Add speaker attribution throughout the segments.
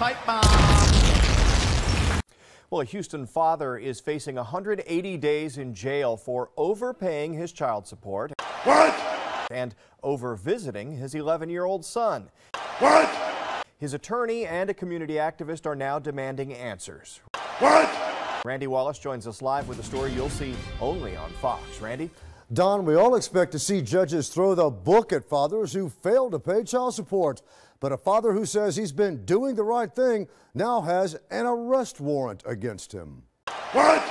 Speaker 1: pipe bomb.
Speaker 2: Well, a Houston father is facing 180 days in jail for overpaying his child support.
Speaker 3: What?
Speaker 2: And over visiting his 11-year-old son.
Speaker 3: What?
Speaker 2: His attorney and a community activist are now demanding answers.
Speaker 3: What?
Speaker 2: Randy Wallace joins us live with a story you'll see only on Fox. Randy?
Speaker 4: Don, we all expect to see judges throw the book at fathers who fail to pay child support. But a father who says he's been doing the right thing now has an arrest warrant against him.
Speaker 3: What?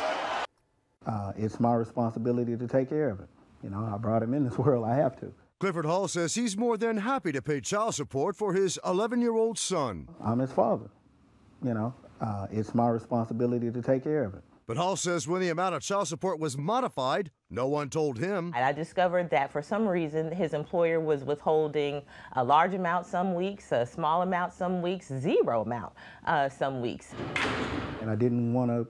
Speaker 5: It's my responsibility to take care of it. You know, I brought him in this world. I have to.
Speaker 4: Clifford Hall says he's more than happy to pay child support for his 11-year-old son.
Speaker 5: I'm his father. You know, it's my responsibility to take care of it.
Speaker 4: But Hall says when the amount of child support was modified, no one told him.
Speaker 6: And I discovered that for some reason his employer was withholding a large amount some weeks, a small amount some weeks, zero amount some weeks.
Speaker 5: And I didn't want to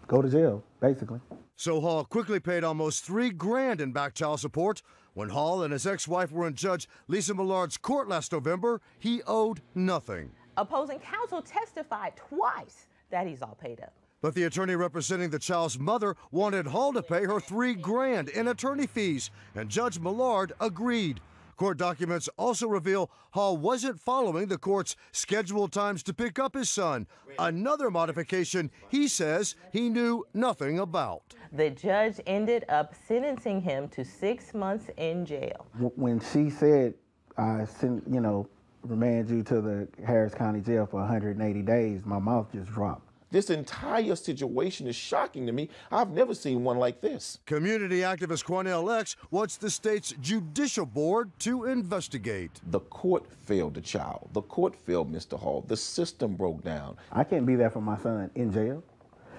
Speaker 5: go to jail, basically.
Speaker 4: So Hall quickly paid almost $3 grand in back child support. When Hall and his ex-wife were in Judge Lisa Millard's court last November, he owed nothing.
Speaker 6: Opposing counsel testified twice that he's all paid up.
Speaker 4: But the attorney representing the child's mother wanted Hall to pay her $3 grand in attorney fees, and Judge Millard agreed. Court documents also reveal Hall wasn't following the court's scheduled times to pick up his son, another modification he says he knew nothing about.
Speaker 6: The judge ended up sentencing him to 6 months in jail.
Speaker 5: When she said, remand you to the Harris County Jail for 180 days, my mouth just dropped.
Speaker 7: This entire situation is shocking to me. I've never seen one like this.
Speaker 4: Community activist Quanell X wants the state's judicial board to investigate.
Speaker 7: The court failed the child. The court failed Mr. Hall. The system broke down.
Speaker 5: I can't be there for my son in jail.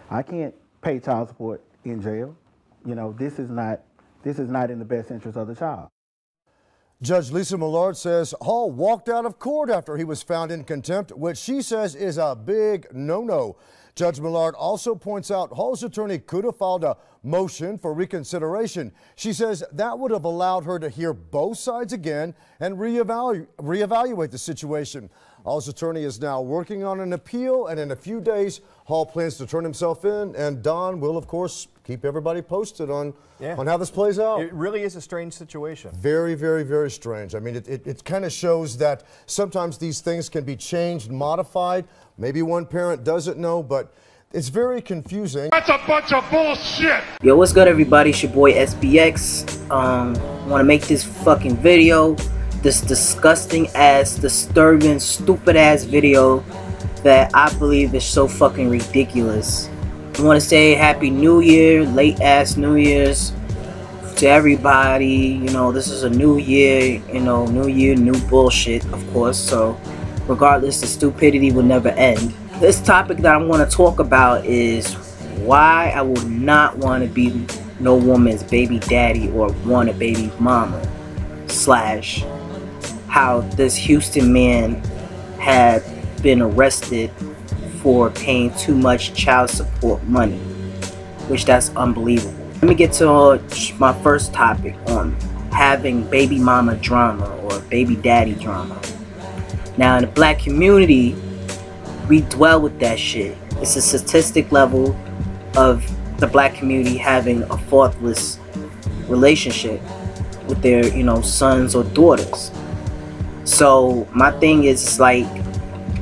Speaker 5: I can't pay child support in jail. You know, this is not in the best interest of the child.
Speaker 4: Judge Lisa Millard says Hall walked out of court after he was found in contempt, which she says is a big no-no. Judge Millard also points out Hall's attorney could have filed a motion for reconsideration. She says that would have allowed her to hear both sides again and reevaluate the situation. Hall's attorney is now working on an appeal, and in a few days, Hall plans to turn himself in, and Don will, of course, keep everybody posted on how this plays out.
Speaker 2: It really is a strange situation.
Speaker 4: Very, very, very strange. I mean, it kind of shows that sometimes these things can be changed, modified. Maybe one parent doesn't know, but it's very confusing.
Speaker 3: That's a bunch of bullshit!
Speaker 8: Yo, what's good, everybody? It's your boy SBX. Want to make this fucking video, this disgusting ass, disturbing, stupid ass video that I believe is so fucking ridiculous. I want to say Happy New Year, late ass New Year's to everybody. You know, this is a new year, you know, new year, new bullshit, of course. So regardless, the stupidity will never end. This topic that I'm going to talk about is why I would not want to be no woman's baby daddy or want a baby mama, slash how this Houston man had been arrested for paying too much child support money, which that's unbelievable. Let me get to my first topic on having baby mama drama or baby daddy drama. Now, in the black community, we dwell with that shit. It's a statistic level of the black community having a faultless relationship with their, sons or daughters. So my thing is, like,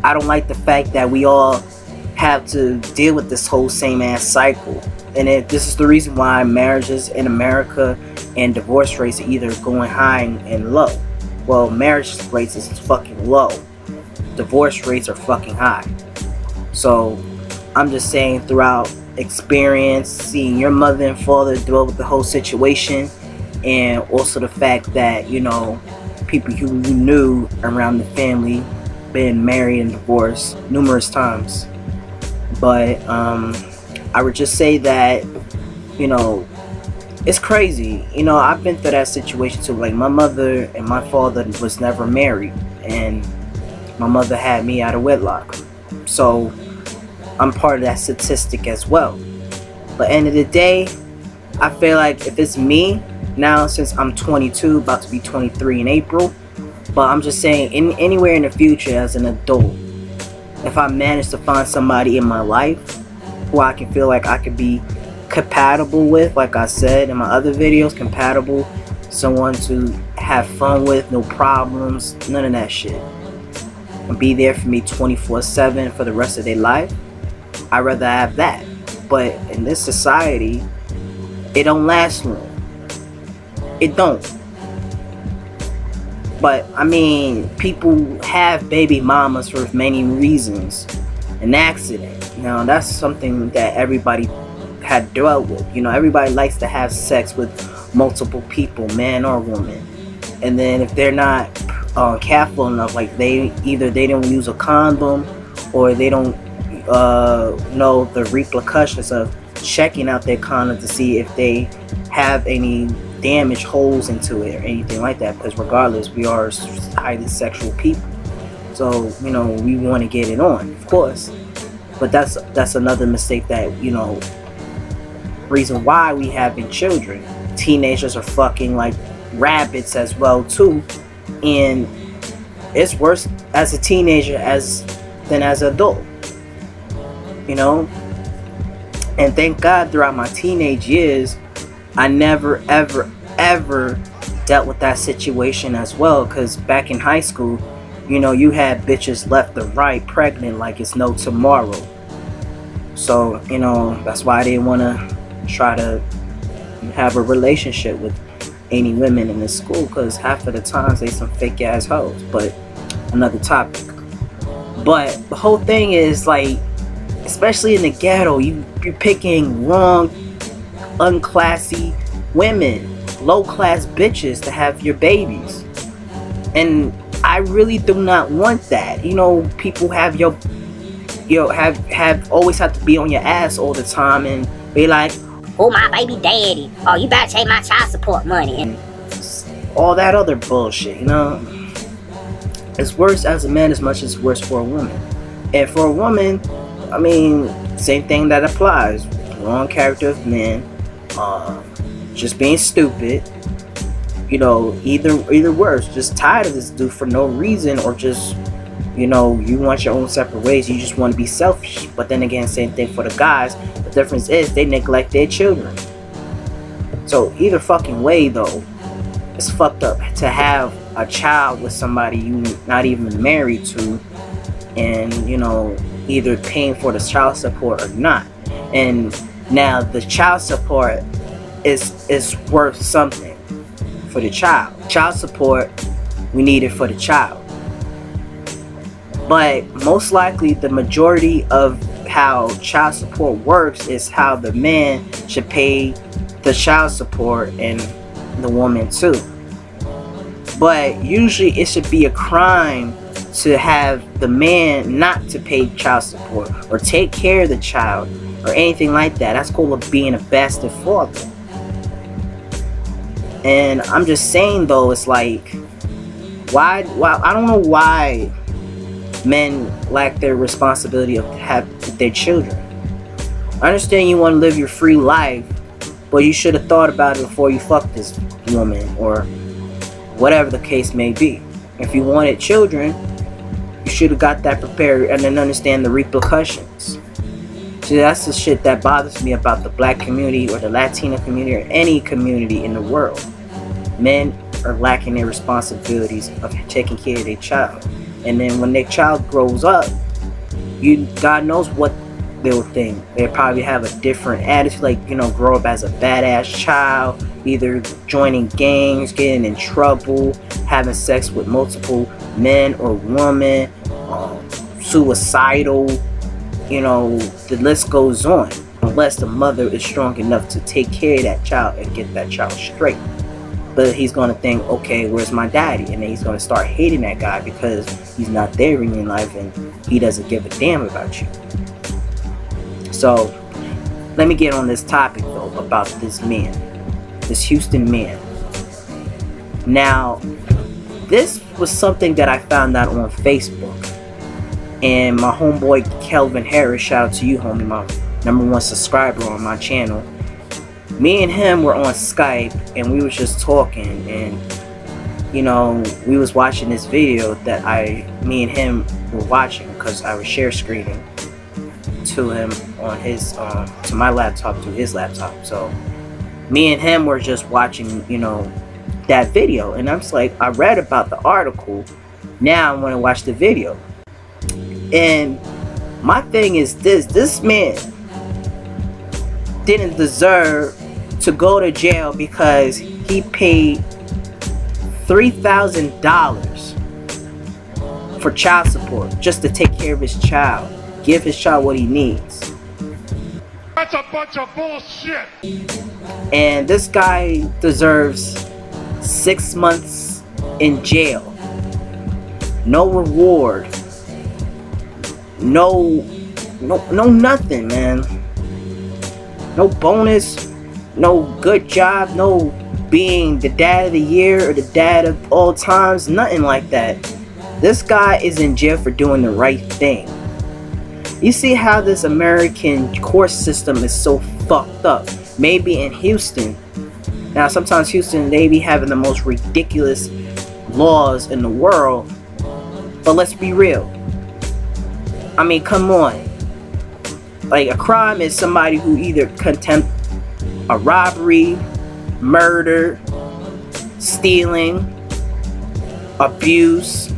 Speaker 8: I don't like the fact that we all have to deal with this whole same ass cycle. And this is the reason why marriages in America and divorce rates are either going high and low. Well, marriage rates is fucking low. Divorce rates are fucking high. So I'm just saying, throughout experience, seeing your mother and father deal with the whole situation, and also the fact that, people who you knew around the family been married and divorced numerous times. But I would just say that, it's crazy. I've been through that situation too. Like, my mother and my father was never married, and my mother had me out of wedlock. So I'm part of that statistic as well. But end of the day, I feel like if it's me now, since I'm 22, about to be 23 in April, but I'm just saying, anywhere in the future as an adult, if I manage to find somebody in my life who I can feel like I could be compatible with, like I said in my other videos, compatible, someone to have fun with, no problems, none of that shit, and be there for me 24/7 for the rest of their life, I'd rather have that. But in this society, it don't last long. It don't. But I mean, people have baby mamas for many reasons. An accident, you know, that's something that everybody had dealt with. You know, everybody likes to have sex with multiple people, man or woman, and then if they're not careful enough, like they don't use a condom, or they don't know the repercussions of checking out their condom to see if they have any damage holes into it or anything like that, because regardless, we are highly sexual people, so you know, we want to get it on, of course. But that's another mistake that, you know, reason why we having children. Teenagers are fucking like rabbits as well too, and it's worse as a teenager than as an adult, you know. And thank God throughout my teenage years I never ever dealt with that situation as well, because back in high school, you know, you had bitches left and right pregnant like it's no tomorrow. So, you know, that's why I didn't want to try to have a relationship with any women in this school, because half of the times they some fake ass hoes. But another topic. But the whole thing is, like, especially in the ghetto, you're picking wrong, unclassy women, low class bitches to have your babies, and I really do not want that. You know, people have have always have to be on your ass all the time and be like,
Speaker 1: "Oh, my baby daddy. Oh, you better take my child support money."
Speaker 8: And all that other bullshit, you know. It's worse as a man as much as it's worse for a woman. And for a woman, I mean, same thing that applies. Wrong character of men, just being stupid. You know, either worse, just tired of this dude for no reason, or just, you know, you want your own separate ways. You just want to be selfish. But then again, same thing for the guys. The difference is they neglect their children. So either fucking way though, it's fucked up to have a child with somebody you not even married to, and you know, either paying for the child support or not. And now the child support is worth something for the child. Child support, we need it for the child. But most likely the majority of how child support works is how the man should pay the child support and the woman too. But usually it should be a crime to have the man not to pay child support or take care of the child or anything like that. That's called being a bastard father. And I'm just saying though, it's like, why I don't know why men lack their responsibility of have their children. I understand you want to live your free life, but you should have thought about it before you fucked this woman, or whatever the case may be. If you wanted children, you should have got that prepared and then understand the repercussions. See, that's the shit that bothers me about the black community or the Latino community or any community in the world. Men are lacking their responsibilities of taking care of their child. And then when their child grows up, God knows what they'll think. They'll probably have a different attitude, like, you know, grow up as a badass child, either joining gangs, getting in trouble, having sex with multiple men or women, suicidal, you know, the list goes on. Unless the mother is strong enough to take care of that child and get that child straight. But he's going to think, okay, where's my daddy? And then he's going to start hating that guy because he's not there in your life and he doesn't give a damn about you. So, let me get on this topic though about this man, this Houston man. Now, this was something that I found out on Facebook. And my homeboy Kelvin Harris, shout out to you, homie, my #1 subscriber on my channel. Me and him were on Skype and we was just talking, and you know, we was watching this video that me and him were watching, because I was share screening to him on his to my laptop to his laptop. So me and him were just watching, you know, that video, and I'm just like, I read about the article, now I want to watch the video. And my thing is this man didn't deserve to go to jail because he paid $3,000 for child support just to take care of his child, give his child what he needs.
Speaker 3: That's a bunch of bullshit.
Speaker 8: And this guy deserves 6 months in jail. No reward. No nothing, man. No bonus, no good job, no being the dad of the year or the dad of all times, nothing like that. This guy is in jail for doing the right thing. You see how this American court system is so fucked up. Maybe in Houston. Now sometimes Houston, they be having the most ridiculous laws in the world. But let's be real. I mean, come on. Like, a crime is somebody who either contempt a robbery, murder, stealing, abuse,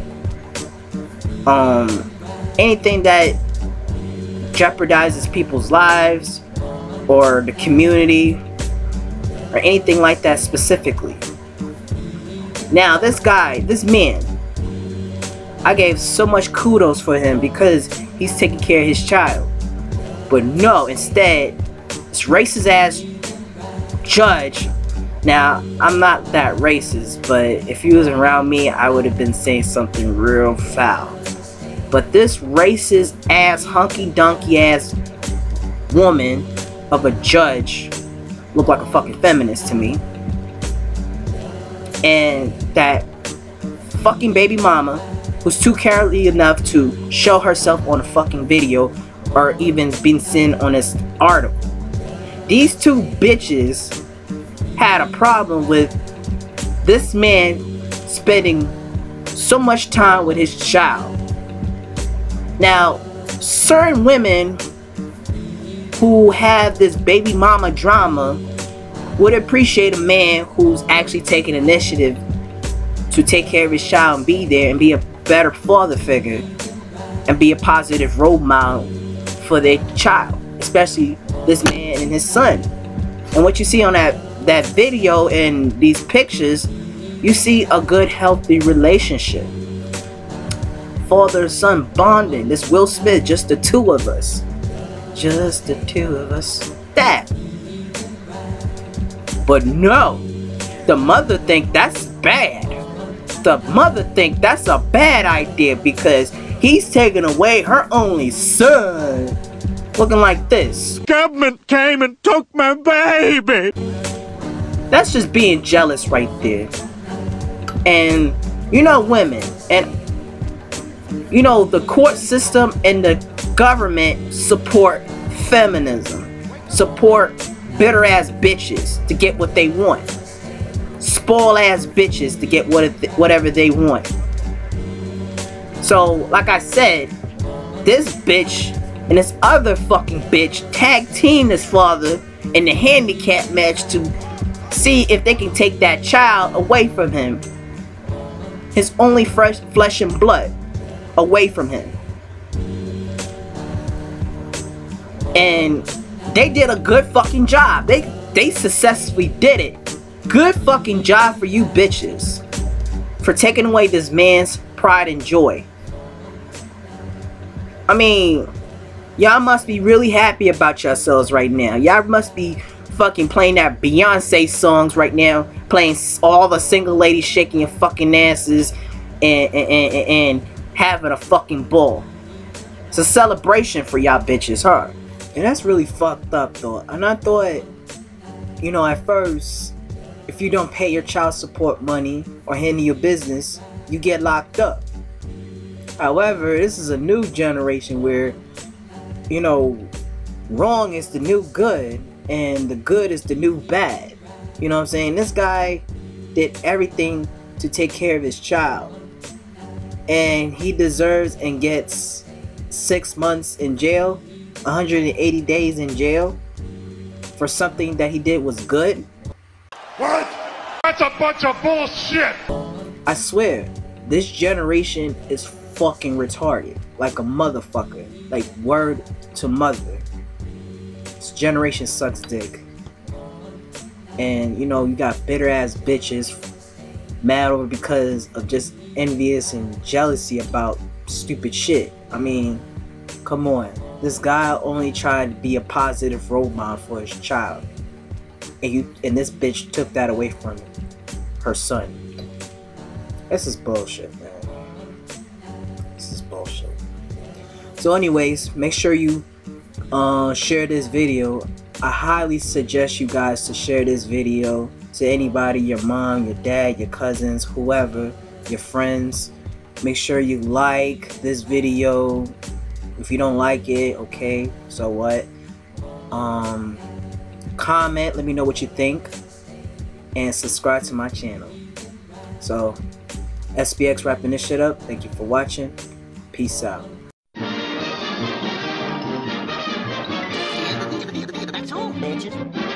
Speaker 8: anything that jeopardizes people's lives or the community or anything like that specifically. Now this guy, this man, I gave so much kudos for him because he's taking care of his child. But no, instead, this racist ass judge. Now, I'm not that racist, but if he was around me, I would have been saying something real foul. But this racist ass, hunky donkey ass woman of a judge looked like a fucking feminist to me. And that fucking baby mama who's too cowardly enough to show herself on a fucking video or even been seen on this article. These two bitches had a problem with this man spending so much time with his child. Now, certain women who have this baby mama drama would appreciate a man who's actually taking initiative to take care of his child and be there and be a better father figure and be a positive role model for their child, especially this man and his son. And what you see on that video and these pictures, you see a good, healthy relationship. Father-son bonding. This Will Smith, just the two of us. Just the two of us. That. But no, the mother think that's bad. The mother think that's a bad idea because he's taking away her only son. Looking like this.
Speaker 3: Government came and took my baby.
Speaker 8: That's just being jealous right there. And you know, women, and you know, the court system and the government support feminism, support bitter ass bitches to get what they want, spoil ass bitches to get whatever they want. So like I said, this bitch and this other fucking bitch tag team this father in the handicap match to see if they can take that child away from him, his only flesh and blood, away from him. And they did a good fucking job. They successfully did it. Good fucking job for you bitches for taking away this man's pride and joy. I mean, y'all must be really happy about yourselves right now. Y'all must be fucking playing that Beyonce songs right now, playing all the single ladies shaking your fucking asses and having a fucking ball. It's a celebration for y'all bitches, huh? And that's really fucked up though. And I thought, you know, at first, if you don't pay your child support money or handle your business, you get locked up. However, this is a new generation where, you know, wrong is the new good and the good is the new bad. You know what I'm saying? This guy did everything to take care of his child, and he deserves and gets 6 months in jail, 180 days in jail for something that he did was good.
Speaker 3: What? That's a bunch of bullshit!
Speaker 8: I swear, this generation is fucking retarded. Like a motherfucker. Like word to mother. This generation sucks dick. And you know, you got bitter ass bitches mad over because of just envious and jealousy about stupid shit. I mean, come on. This guy only tried to be a positive role model for his child. And this bitch took that away from him. Her son. This is bullshit, man. This is bullshit. So anyways, make sure you share this video. I highly suggest you guys to share this video to anybody, your mom, your dad, your cousins, whoever, your friends. Make sure you like this video. If you don't like it, okay, so what? Comment, let me know what you think, and subscribe to my channel. So, SBX wrapping this shit up. Thank you for watching. Peace out.
Speaker 1: That's all, bitches.